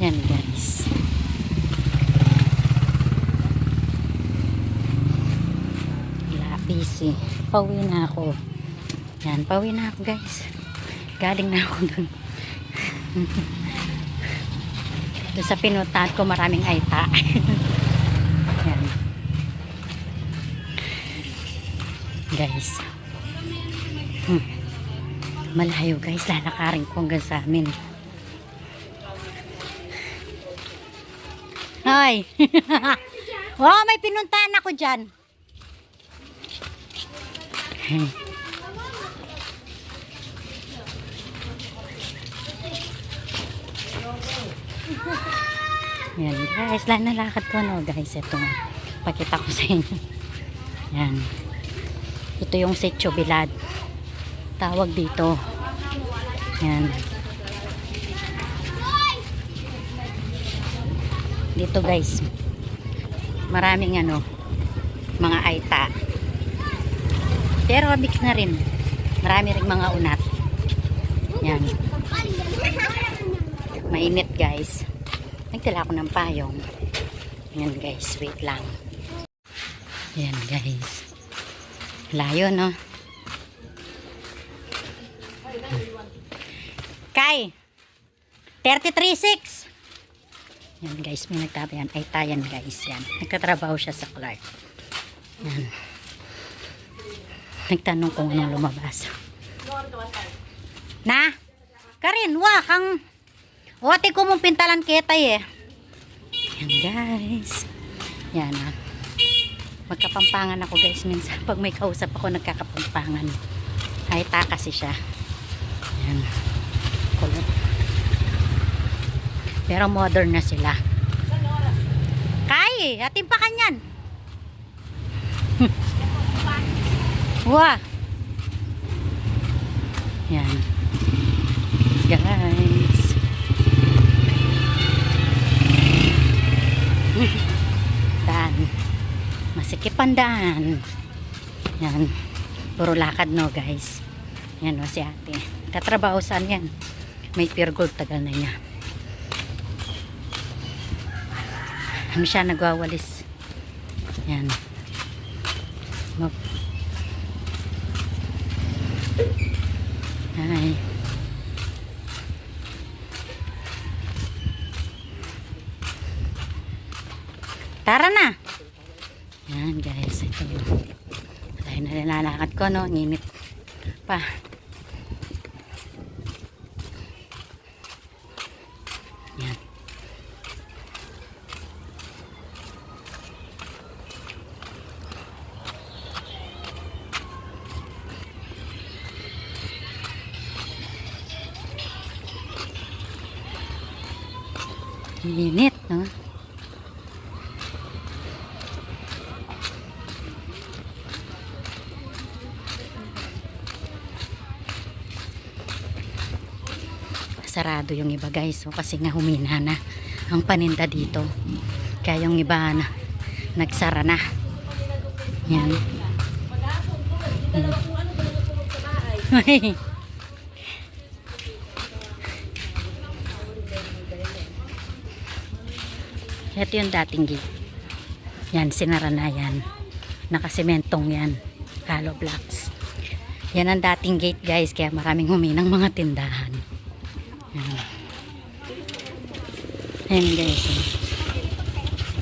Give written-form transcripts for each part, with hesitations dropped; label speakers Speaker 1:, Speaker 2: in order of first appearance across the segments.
Speaker 1: Yan guys. Wala, busy. Pauwi na ako. Yan, pauwi na ako guys. Galing na ako dun. Doon sa pinuntahan ko maraming aita. Yan. Guys. Malayo guys. Lalakarin ko hanggang sa amin. Hoy. Wow, may pinuntahan ako dyan. Yan guys, nalakad ko no guys. Ito, pakita ko sa inyo. Yan. Ito yung Sitio Bilad. Tawag dito. Yan. Dito guys. Maraming mga aita. Pero mix na rin. Marami ring mga unat. Yan. Mainit guys. Nagtala ako ng payong. Yan guys, wait lang. Yan guys. Layo no. Kay 33.6. Yan guys, may nagtabi yan. Ay tayan guys yan. Nagkatrabaho siya sa Clark. Yan. Nagtanong kung anong lumabas. Na? Karin, kang wate ko mong pintalan ketay eh. Yan guys. Yan magkapampangan ako guys minsan. Pag may kausap ako nagkakapampangan. Ay kasi siya. Yan. Kulot. Pero modern na sila. Kay, atin pa kanyan. Wah. Yan. Guys. Daan. Masikip ang daan. Yan. Puro lakad no guys. Yan o si ate. Katrabaho saan yan? May pure gold, tagal na niya. Siya nagwawalis. Yan. Ay. Tara na. Yan guys, ito tayo na nilalakad ko no, nginit pa. Yan. Nginit no. Sarado yung iba guys, so, kasi nga humina na ang paninda dito, kaya yung iba na nagsara na. Yan. Ito yung dating gate. Yan, sinara na yan. Nakasementong yan, hollow blocks. Yan ang dating gate guys, kaya maraming huminang mga tindahan. Ayan guys,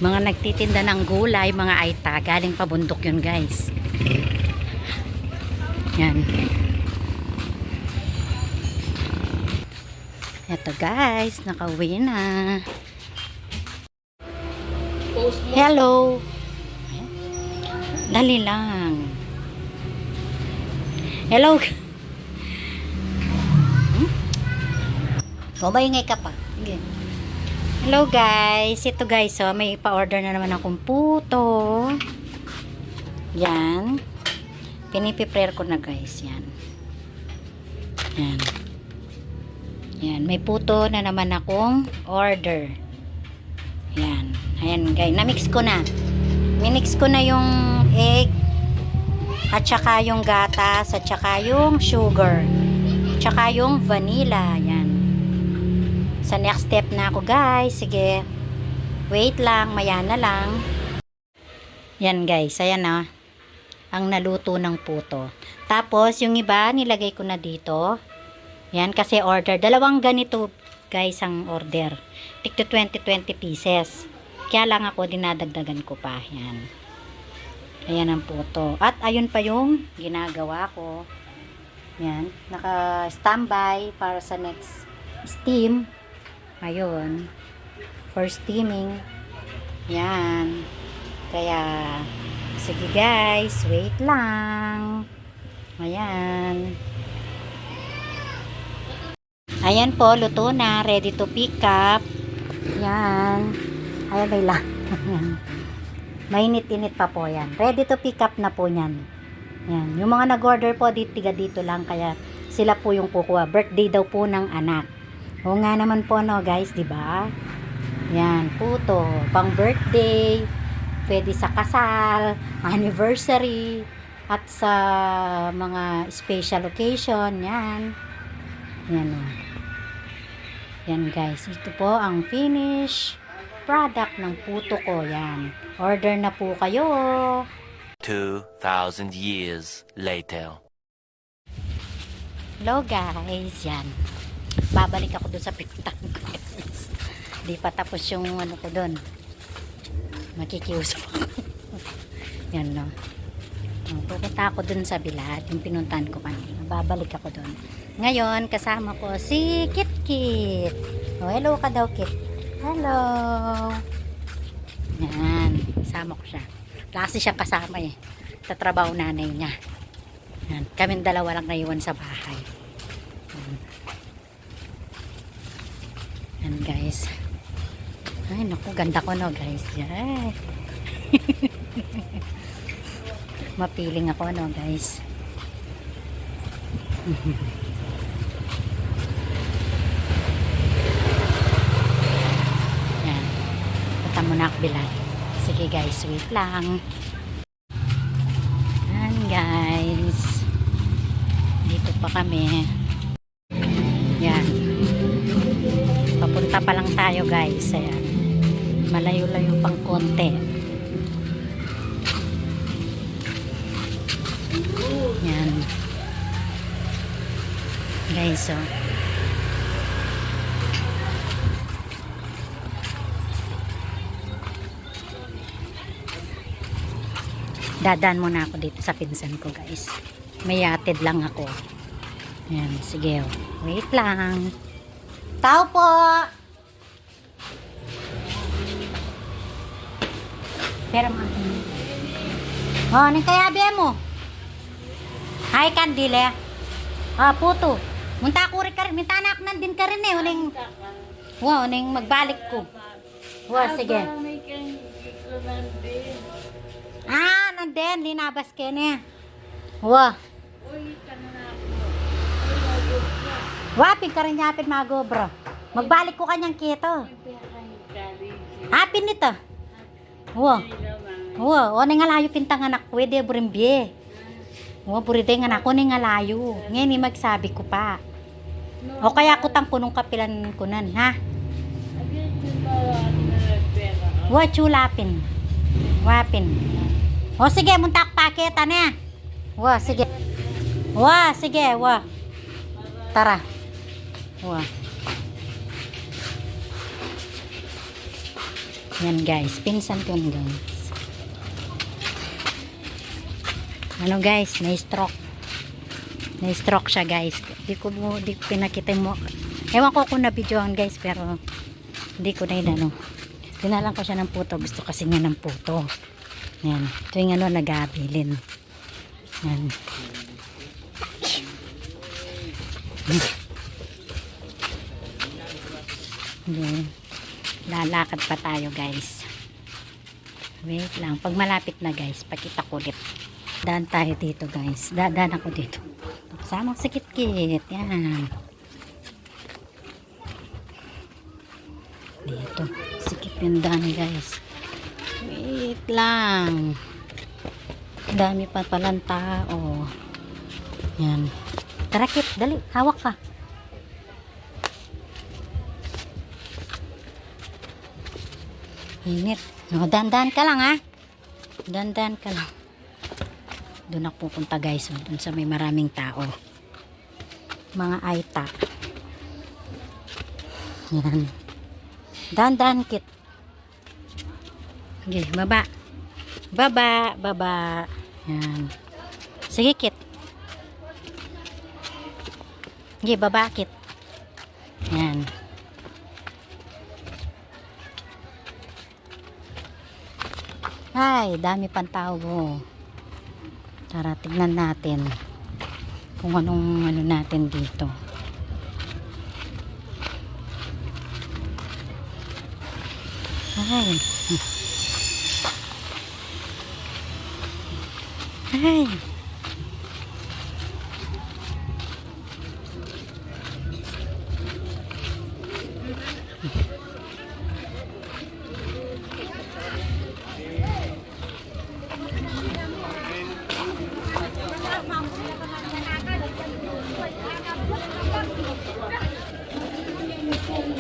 Speaker 1: mga nagtitinda ng gulay, mga aita, galing pa bundok yun guys. Yan. Eto guys, nakauwi na. Hello. Dali lang. Hello. Kumaingay ka pa. Okay. Hello guys. Ito guys, may pa-order na naman akong puto. Yan. Piniprepare ko na guys. Yan. Yan. Yan. May puto na naman akong order. Yan. Ayan guys. Na-mix ko na. Minix ko na yung egg. At saka yung gatas. At saka yung sugar. At saka yung vanilla. Yan. Sa next step na ako guys. Sige. Wait lang. Maya na lang. Yan guys. Ayan na. Ang naluto ng puto. Tapos yung iba nilagay ko na dito. Yan kasi order. Dalawang ganito guys ang order. Tigto 20 pieces. Kaya lang ako dinadagdagan ko pa. Yan. Ayan ang puto. At ayun pa yung ginagawa ko. Yan. Naka-standby para sa next steam. Ayun. For steaming. Yan. Kaya, sige guys. Wait lang. Ayan. Ayan po. Luto na. Ready to pick up. Yan. Ayan, may lang. Mainit-init pa po yan. Ready to pick up na po yan. Yan. Yung mga nag-order po, dito lang. Kaya sila po yung kukuha. Birthday daw po ng anak. Oo nga naman po no guys, di ba? Yan, puto. Pang birthday. Pwede sa kasal. Anniversary. At sa mga special occasion. Yan. Yan o. Yan guys. Ito po ang finish product ng puto ko. Yan. Order na po kayo.
Speaker 2: 2,000 years later.
Speaker 1: Hello guys. Yan. Babalik ako dun sa pinuntahan ko guys. Di pa tapos yung ano ko dun. Makikiusap ako. Yan no. Pupunta ako dun sa Bilad. Yung pinuntahan ko kanina. Babalik ako dun. Ngayon kasama ko si Kit Kit. Oh, hello ka daw Kit. Hello. Yan. Kasama ko siya. Kasi siya kasama eh. Sa trabaho nanay niya. Yan. Kaming dalawa lang naiwan sa bahay. Yan guys. Ay naku, ganda ko no guys. Yan. Mapiling ako no guys. Yan. Punta muna ako Bilad. Sige guys, wait lang. Yan guys. Dito pa kami. Yan. Papunta pa lang tayo guys. Ayan. Malayo-layo pang konti. Yan. Guys, oh. Dadaan muna ako dito sa pinsan ko guys. May atid lang ako. Yan, sige oh. Wait lang. Tao po! Pero mga oh, anong kaya biya mo? Hi, Candile. Ah, puto. Munta ko rin ka rin. Minta anak nandin ka rin eh. Uning, wow, uning magbalik ko. Wow, sige. Ah, nandin. Linabas ka niya. Wow. Wapin ka rin yapin mga gobro. Magbalik ko kanyang kito. Hapin nito. Wow. Wow, o nga layo pintang anak ko. Pwede burimbiye. Wow, buride nga na ako nga layo. Ngayon magsabi ko pa. O kaya ko tang kunong kapilan kunan, ha? Wow, chulapin. Wapin. O sige, muntak paketa na. Wow, sige. Wow, sige, wow. Tara. Wow. Yan guys, pinsan ko yan guys. Ano guys, may stroke. May stroke siya guys. Di ko pinakita mo. Ewan ko kung na-videoan guys, pero hindi ko na inano. Dinalan ko siya ng puto. Gusto kasi niya ng puto. Yan. Tuwing ano, nag-abilin. Yan. Yan. Lalakad pa tayo guys. Wait lang. Pag malapit na guys, pakita ko ulit. Daan tayo dito guys. Daan ako dito. Kasama ko si Kit-Kit. Yan. Dito. Sikip yung daan guys. Wait lang. Dami pa palang tao. Yan. Tara Kit, dali. Hawak ka. Init. No, dandan ka lang ha. Dandan ka lang. Doon ako pupunta guys. Doon sa may maraming tao. Mga aita. Yan. Dandan kit. Okay, baba. Baba. Baba. Yan. Sige kit. Okay, baba kit. Yan. Ay, dami pang tao. Tara, tignan natin kung anong ano natin dito. Ay. Ay.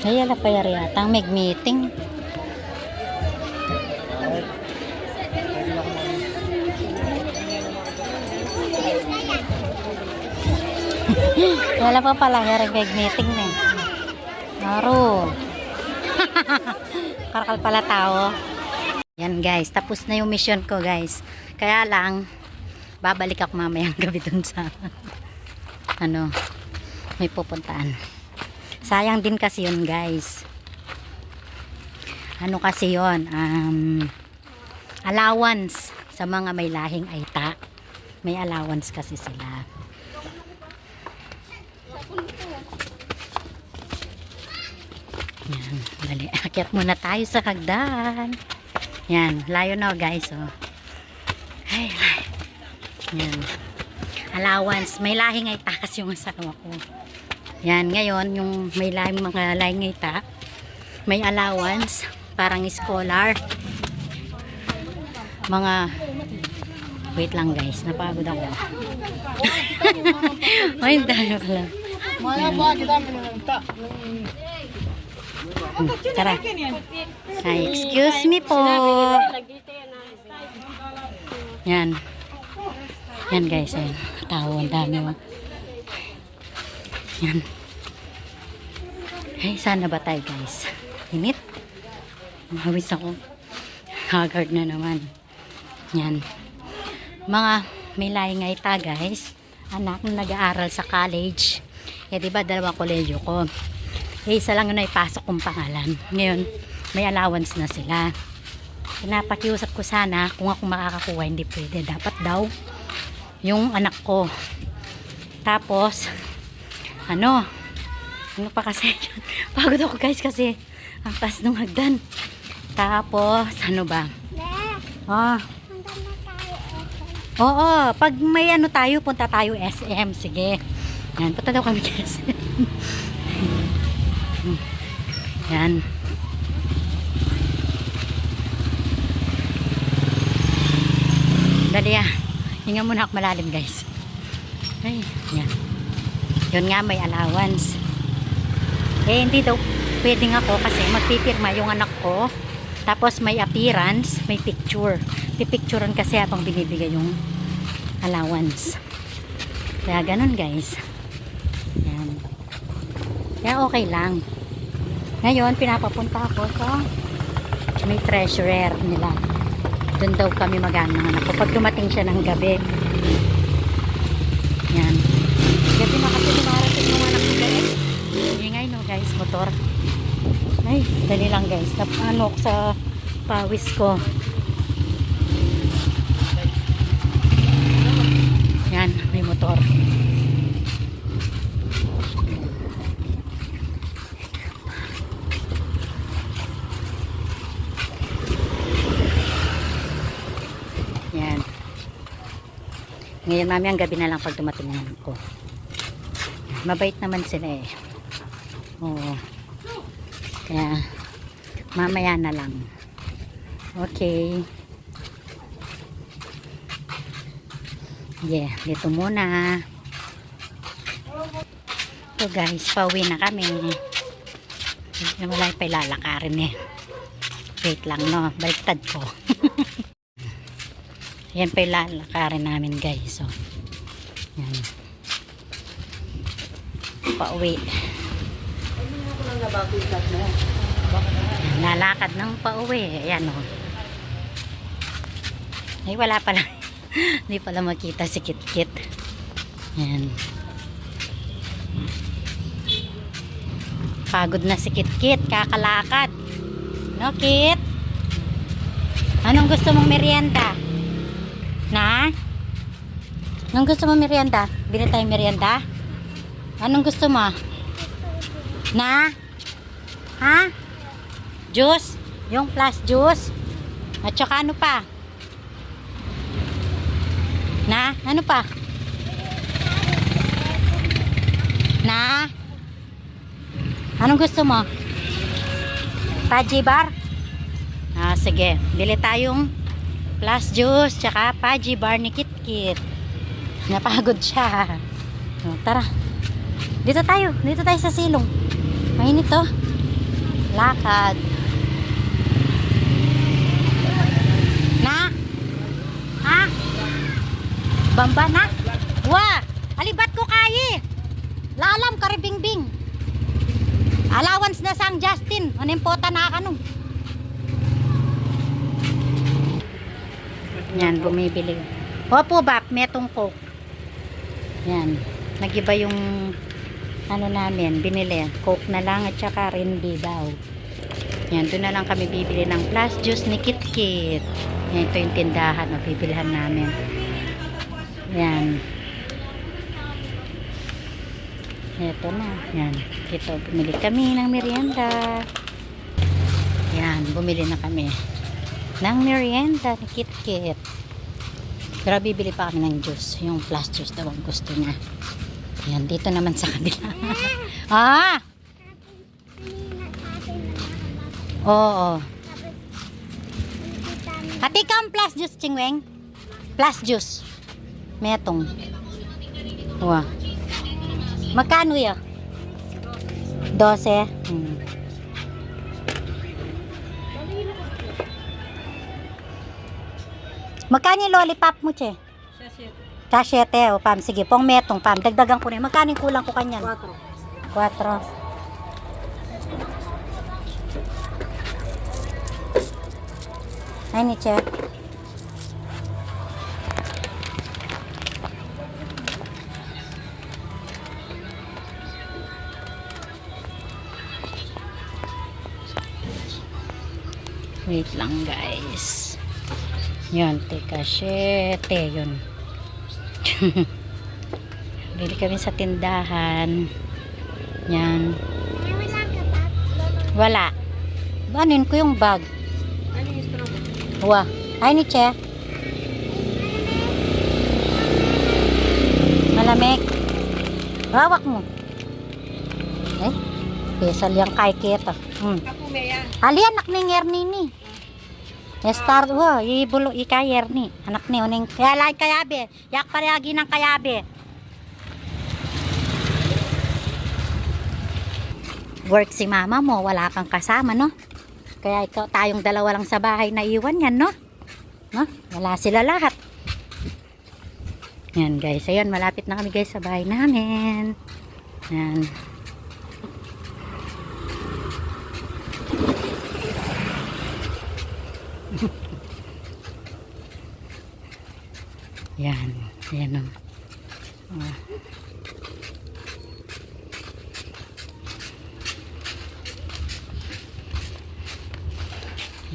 Speaker 1: Ay, ala pa yari yata ang meeting. Wala pa pala yari meeting na eh. Naro. Karakal pala tao. Yan guys, tapos na yung mission ko guys. Kaya lang, babalik ako mamayang gabi dun sa ano, may pupuntaan. Sayang din kasi yun guys. Ano kasi yun, allowance sa mga may lahing aita. May allowance kasi sila. Yan, dali. Akyat muna tayo sa hagdan. Yan, layo na guys. Oh. Ay, ay. Yan. Allowance. May lahing aita kasi yung asawa ko. Yan, ngayon, yung may mga lahing aita, may allowance, parang scholar. Mga, wait lang guys, napagod ako. Ay, tayo ka lang. Tara. Ay, excuse me po. Yan. Yan guys, yan. Tao, ang dami mo. Yan. Ay, sana ba tayo guys? Init. Mahawis ako. Haggard na naman. Yan. Mga may lahing aita guys. Anak na nag-aaral sa college. Eh, diba dalawang kolehiyo ko. Eh, isa lang yung naipasok kong pangalan. Ngayon, may allowance na sila. Pinapakiusap ko sana kung ako makakakuha, hindi pwede. Dapat daw yung anak ko. Tapos, ano pa kasi, pagod ako guys kasi ang taas ng hagdan. Tapos, ano ba? Oo, pag may ano tayo, punta tayo SM. Sige. Yan, punta daw kami SM. Yan. Dali ah. Hinga muna ako malalim guys. Ay, yan. Yun nga, may allowance. Eh, hindi daw pwedeng ako kasi magpipirma yung anak ko. Tapos may appearance, may picture. Pipicturean kasi habang binibigay yung allowance. Kaya ganun guys. Yan. Kaya okay lang. Ngayon, pinapapunta ako sa may treasurer nila. Doon daw kami mag-ano ng anak ko. Pag dumating siya ng gabi. Yan. Gabi na kasi dumarating yung anak ko guys. Ingay no guys, motor. Ay, dali lang guys. Ano sa pawis ko. Yan, may motor. Yan. Ngayon mami, ang gabi na lang pag dumating ng anak ko. Mabait naman sila eh. Oo. Kaya, mamaya na lang. Okay. Yeah, dito muna. So guys, pauwi na kami. Wala pa ilalakarin eh. Wait lang, no? Baliktad ko. Yan pa yung lalakarin namin, guys. So, yan. Pauwi. Lalakad ng pauwi. Ayan, o. Ay, wala pala. Hindi pala makita si Kit-Kit. Yan. Pagod na si Kit-Kit. Kakalakad. No, Kit? Anong gusto mong merienda? Na? Anong gusto mong merienda? Bili tayong merienda? Anong gusto mo? Na? Ha? Juice? Yung plus juice? At saka ano pa? Na? Ano pa? Na? Anong gusto mo? Paji bar? Ah, sige. Bili tayong plus juice tsaka paji bar ni Kit-Kit. Napagod siya. O, tara. Dito tayo sa silong. Mainit to. Lakad. Na? Ha? Bamba na? Wah! Alibat ko kaya. Lalam karibingbing. Allowance na sang Justin. Animpota na ka nung. Yan, bumibili. Opo, Bap, metong Coke. Yan. Nagiba yung ano namin, binili. Coke na lang at saka Rindy daw. Yan, doon na lang kami bibili ng plus juice ni Kit-Kit. Yan, ito yung tindahan o bibilhan namin. Yan. Ito na. Yan. Ito, bumili kami ng merienda. Yan, bumili na kami ng merienda ni Kit-Kit. Pero bibili pa kami ng juice. Yung plus juice daw ang gusto niya. Yan, dito naman sa kabila. Ah! Oo. Hati ka ang plus juice, Chingweng. Plus juice. Metong. Wah. Magkano yan? 12. Magkano yung lollipop mo, Che? Sachet. O, Pam. Sige, pong metong, Pam. Dagdagan ko na. Magkano yung kulang ko kanyan? 4. Ay, ni Che. Wait lang, guys. Yun, teka, syete, yun. Bili kami sa tindahan. Yan. Wala. Banin ko yung bag. Wah. Ay, ni Che. Malamig. Rawak mo. Eh, pesal yung kay Kita. Ali, anak ni Ngernini. Star, ibulo ikayer ni. Anak ni uning kaya lay kayabe. Yak parehagi ng kayabe. Work si mama mo, wala kang kasama, no? Kaya ikaw, tayong dalawa lang sa bahay na iwan yan, no? No? Wala sila lahat. Yan, guys. Ayun, malapit na kami, guys, sa bahay namin. Yan. Yan. Ayan, o.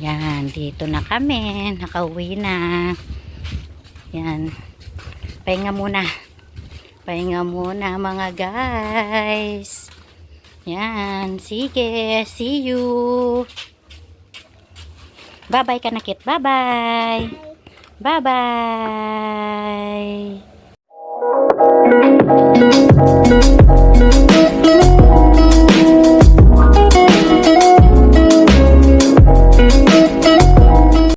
Speaker 1: Yan, dito na kami. Nakauwi na. Yan. Pahinga muna. Pahinga muna, mga guys. Yan. Sige. See you. Bye-bye ka na, Kit. Bye-bye. Bye-bye.